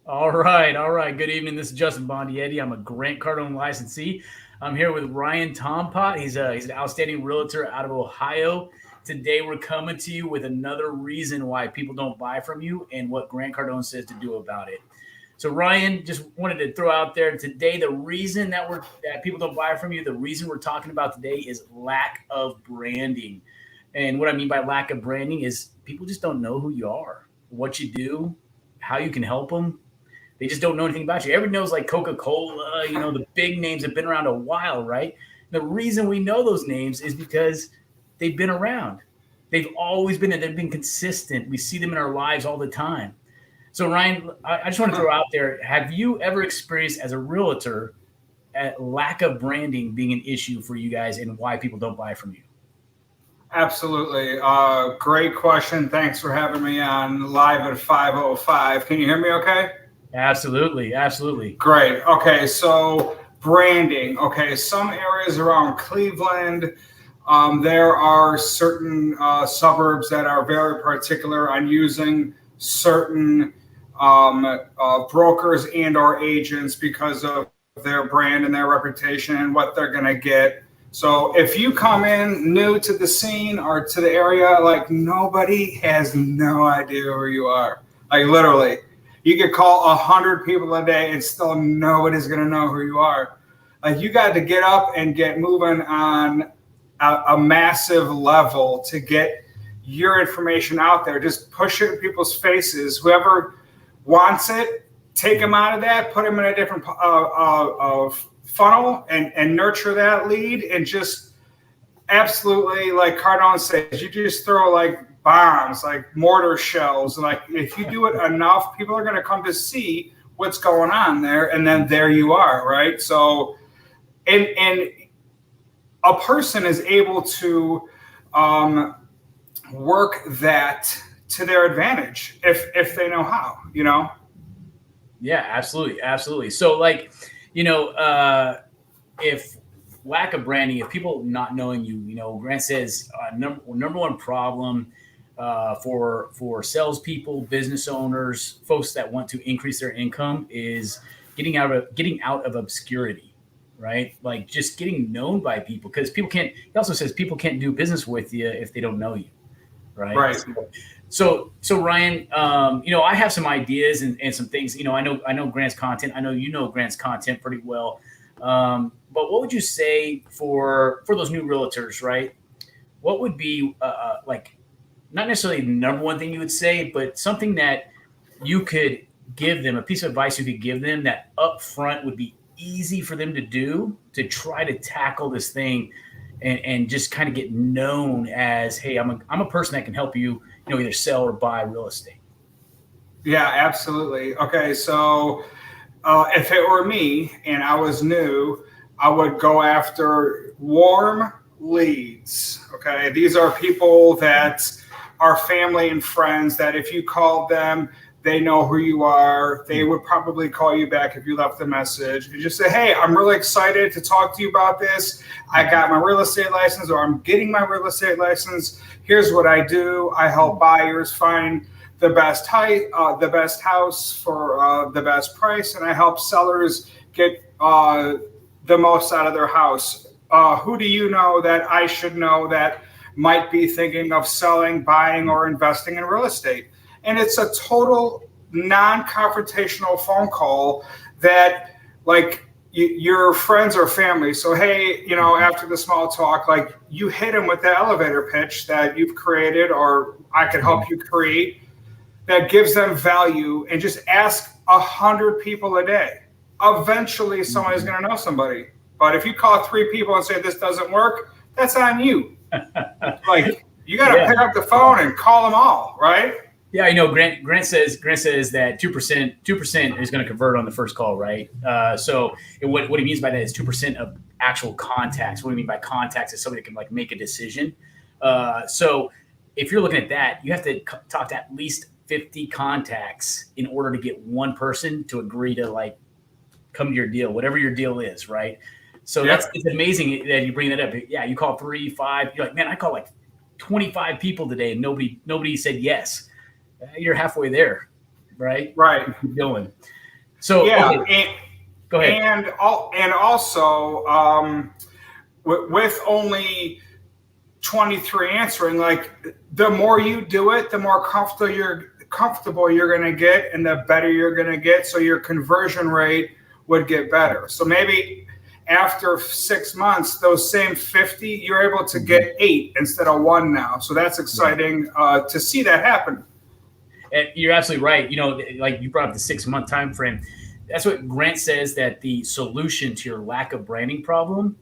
All right, all right. Good evening. This is Justin Bondietti. I'm a Grant Cardone licensee. I'm here with Ryan Tompot. He's an outstanding realtor out of Ohio. Today we're coming to you with another reason why people don't buy from you and what Grant Cardone says to do about it. So Ryan, just wanted to throw out there today the reason that people don't buy from you. The reason we're talking about today is lack of branding. And what I mean by lack of branding is people just don't know who you are, what you do, how you can help them. They just don't know anything about you. Everyone knows like Coca Cola, the big names have been around a while, right? The reason we know those names is because they've been around. They've always been there. They've been consistent. We see them in our lives all the time. So, Ryan, I just want to throw out there, have you ever experienced as a realtor a lack of branding being an issue for you guys and why people don't buy from you? Absolutely. Great question. Thanks for having me on live at 5:05. Can you hear me okay? Absolutely. Absolutely. Great. Okay. So, branding. Okay. Some areas around Cleveland, there are certain suburbs that are very particular on using certain brokers and or agents because of their brand and their reputation and what they're going to get. So if you come in new to the scene or to the area, like nobody has no idea who you are. Like literally, you could call 100 people a day and still nobody's going to know who you are. Like you got to get up and get moving on a massive level to get your information out there. Just push it in people's faces. Whoever wants it, take them out of that, put them in a different funnel and nurture that lead and just absolutely, like Cardone says, you just throw like bombs, like mortar shells. Like if you do it enough, people are going to come to see what's going on there. And then there you are, right? So, and a person is able to work that to their advantage if they know how. Yeah, absolutely. Absolutely. So like, if lack of branding, if people not knowing you, Grant says number one problem for salespeople, business owners, folks that want to increase their income is getting out of obscurity, right? Like just getting known by people because people can't. He also says people can't do business with you if they don't know you, right? Right. So Ryan, I have some ideas and some things. I know Grant's content. I know you know Grant's content pretty well. But what would you say for those new realtors, right? What would be like not necessarily the number one thing you would say, but something that you could give them, a piece of advice you could give them that up front would be easy for them to do to try to tackle this thing and just kind of get known as, hey, I'm a person that can help you, either sell or buy real estate. Yeah, absolutely. Okay, so if it were me and I was new, I would go after warm leads. Okay, these are people that are family and friends that if you called them, they know who you are. They would probably call you back if you left a message and just say, hey, I'm really excited to talk to you about this. I got my real estate license or I'm getting my real estate license. Here's what I do. I help buyers find the best height, the best house for the best price, and I help sellers get the most out of their house. Who do you know that I should know that might be thinking of selling, buying, or investing in real estate? And it's a total non-confrontational phone call that, like, your friends or family. So, hey, after the small talk, like you hit them with the elevator pitch that you've created or I could help you create that gives them value and just ask 100 people a day. Eventually, somebody's going to know somebody. But if you call 3 people and say this doesn't work, that's on you. Like you got to pick up the phone and call them all, right? Yeah, Grant says that 2% is going to convert on the first call, right? So what he means by that is 2% of actual contacts. What do you mean by contacts is somebody that can like make a decision. So if you're looking at that, you have to talk to at least 50 contacts in order to get one person to agree to like come to your deal, whatever your deal is, right? So it's amazing that you bring that up. Yeah, you call 3, 5. You're like, man, I called like 25 people today and nobody said yes. You're halfway there. right? Right. Keep going. So, Yeah. okay, go ahead. And also, with only 23 answering, like the more you do it, the more comfortable you're going to get and the better you're going to get, so your conversion rate would get better. So maybe after 6 months, those same 50, you're able to get 8 instead of 1 now. So that's exciting to see that happen. And you're absolutely right. Like you brought up the 6 month time frame. That's what Grant says, that the solution to your lack of branding problem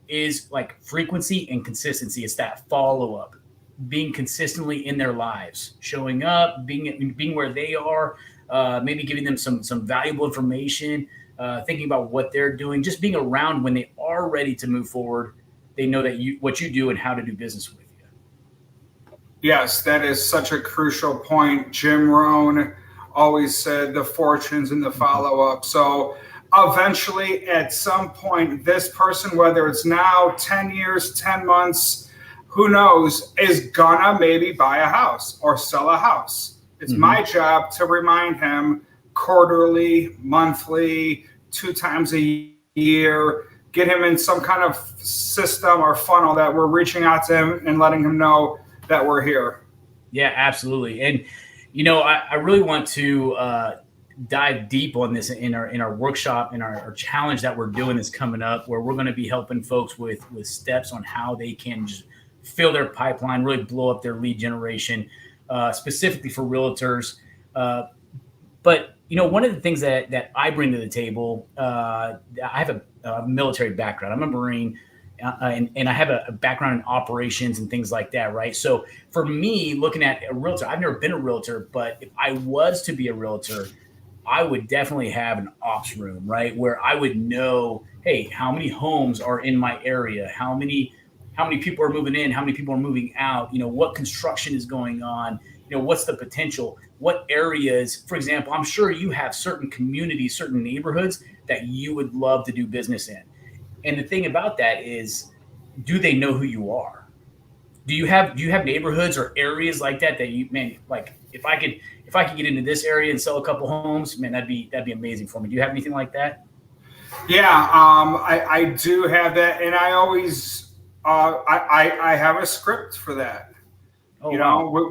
is like frequency and consistency. It's that follow up, being consistently in their lives, showing up, being where they are, maybe giving them some valuable information, thinking about what they're doing, just being around when they are ready to move forward. They know that what you do and how to do business with you. Yes, that is such a crucial point. Jim Rohn always said the fortunes in the follow up. So eventually, at some point, this person, whether it's now, 10 years, 10 months, who knows, is gonna maybe buy a house or sell a house. It's my job to remind him quarterly, monthly, 2 times a year, get him in some kind of system or funnel that we're reaching out to him and letting him know that we're here. Yeah, absolutely. And I really want to dive deep on this in our workshop, in our challenge that we're doing is coming up, where we're going to be helping folks with steps on how they can just fill their pipeline, really blow up their lead generation, specifically for realtors. But one of the things that I bring to the table, I have a military background. I'm a Marine. And I have a background in operations and things like that, right? So for me, looking at a realtor, I've never been a realtor, but if I was to be a realtor, I would definitely have an ops room, right? Where I would know, hey, how many homes are in my area? How many people are moving in? How many people are moving out? What construction is going on? What's the potential? What areas, for example, I'm sure you have certain communities, certain neighborhoods that you would love to do business in. And the thing about that is, do they know who you are? Do you have neighborhoods or areas like that you, man, like if I could get into this area and sell a couple homes, man, that'd be amazing for me. Do you have anything like that? Yeah, I do have that, and I always I have a script for that. Oh You wow. know,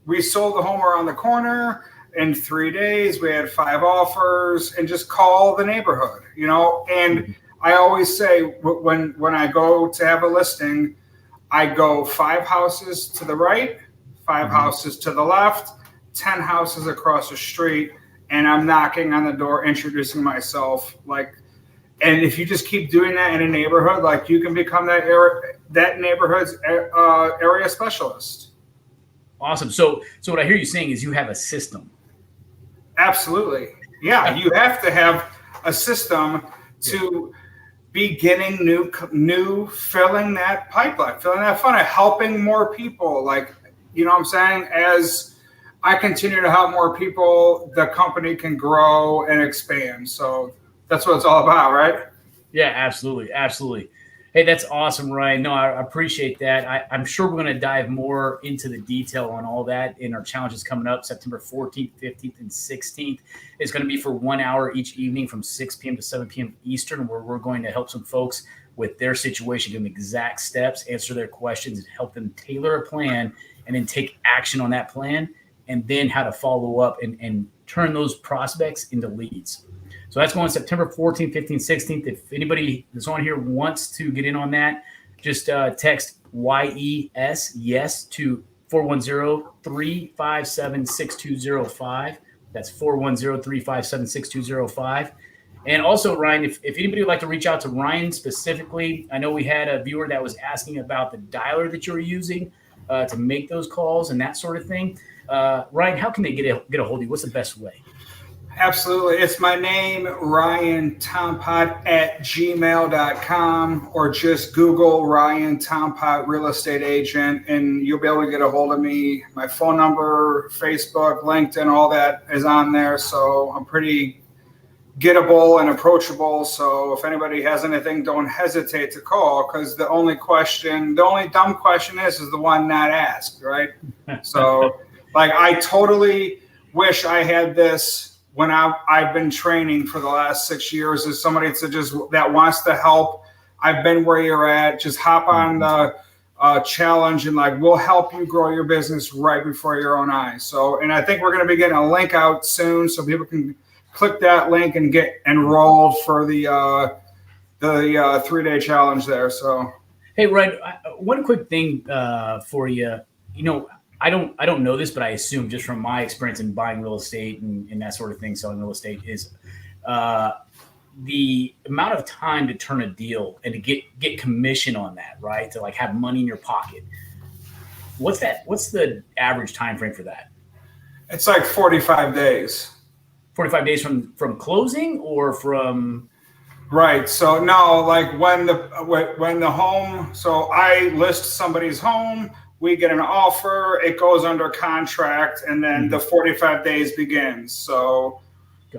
we sold the home around the corner in 3 days. We had 5 offers, and just call the neighborhood. And I always say, when I go to have a listing, I go 5 houses to the right, 5 houses to the left, 10 houses across the street, and I'm knocking on the door, introducing myself. And if you just keep doing that in a neighborhood, like, you can become that neighborhood's area specialist. Awesome. So what I hear you saying is you have a system. Absolutely. Yeah, you have to have a system to be getting new, filling that pipeline, filling that funnel, helping more people. Like, what I'm saying? As I continue to help more people, the company can grow and expand. So that's what it's all about, right? Yeah, absolutely. Absolutely. Hey, that's awesome, Ryan. No, I appreciate that. I'm sure we're going to dive more into the detail on all that in our challenges coming up September 14th, 15th, and 16th. It's going to be for 1 hour each evening from 6 p.m. to 7 p.m. Eastern, where we're going to help some folks with their situation, give them exact steps, answer their questions, and help them tailor a plan, and then take action on that plan, and then how to follow up and turn those prospects into leads. So that's going September 14th, 15th, 16th. If anybody that's on here wants to get in on that, just text YES to 410-357-6205. That's 410-357-6205. And also, Ryan, if anybody would like to reach out to Ryan specifically, I know we had a viewer that was asking about the dialer that you were using to make those calls and that sort of thing. Ryan, how can they get a hold of you? What's the best way? Absolutely. It's my name, Ryan Tompot at gmail.com, or just Google Ryan Tompot Real Estate Agent, and you'll be able to get a hold of me. My phone number, Facebook, LinkedIn, all that is on there. So I'm pretty gettable and approachable. So if anybody has anything, don't hesitate to call, because the only dumb question is the one not asked, right? So, like, I totally wish I had this when I've been training for the last 6 years, is somebody to just that wants to help. I've been where you're at. Just hop on the challenge, and like we'll help you grow your business right before your own eyes. So, and I think we're going to be getting a link out soon, so people can click that link and get enrolled for the 3-day challenge there. So, hey, Red, one quick thing for you. You know, I don't know this, but I assume just from my experience in buying real estate and that sort of thing, selling real estate is uh, the amount of time to turn a deal and to get commission on that, right? To like have money in your pocket. What's that? What's the average time frame for that? it's like 45 days. 45 days from closing or from? Right. So no, like when the home, so I list somebody's home, we get an offer, it goes under contract, and then the 45 days begins. So,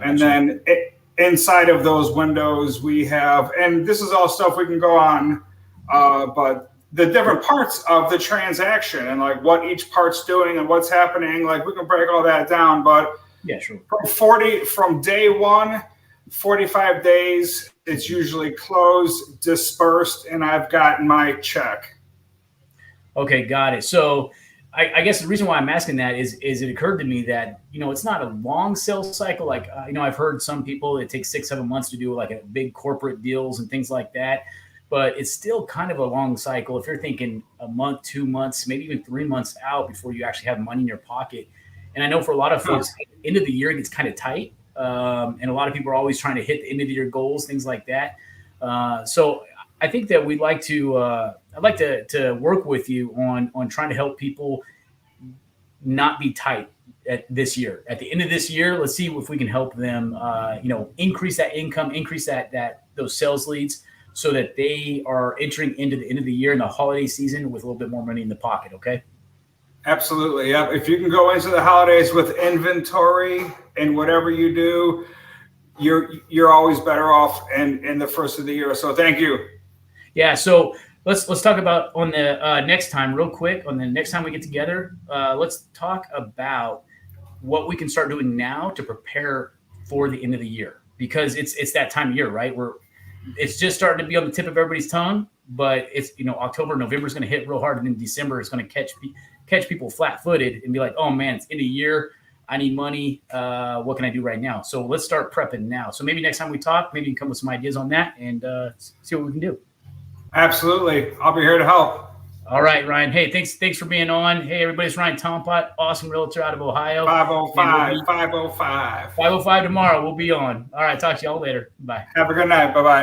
and Gotcha. then inside of those windows, we have, and this is all stuff we can go on, but the different parts of the transaction and like what each part's doing and what's happening, like we can break all that down. But Yeah, sure. from day one, 45 days, it's usually closed, dispersed, and I've gotten my check. Okay, got it. So I guess the reason why I'm asking that is it occurred to me that it's not a long sales cycle. Like I've heard some people it takes 6-7 months to do like a big corporate deals and things like that, but it's still kind of a long cycle. If you're thinking a month, 2 months, maybe even 3 months out before you actually have money in your pocket. And I know for a lot of Huh. folks, end of the year gets kind of tight, and a lot of people are always trying to hit the end of the year goals, things like that. So I think that we'd like to. I'd like to work with you on trying to help people not be tight at this year. At the end of this year, let's see if we can help them. Increase that income, increase that those sales leads, so that they are entering into the end of the year and the holiday season with a little bit more money in the pocket. Okay. Absolutely. Yep. If you can go into the holidays with inventory and whatever you do, you're always better off in the first of the year. So thank you. Yeah. So let's talk about on the next time, real quick. On the next time we get together, let's talk about what we can start doing now to prepare for the end of the year, because it's that time of year, right? It's just starting to be on the tip of everybody's tongue, but it's October, November is going to hit real hard, and then December is going to catch people flat-footed and be like, oh man, it's end of year. I need money. What can I do right now? So let's start prepping now. So maybe next time we talk, maybe you can come with some ideas on that and see what we can do. Absolutely. I'll be here to help. All right, Ryan. Hey, thanks for being on. Hey, everybody, it's Ryan Tompot, awesome realtor out of Ohio. 505, 505. 5:05 tomorrow. We'll be on. All right, talk to y'all later. Bye. Have a good night. Bye bye.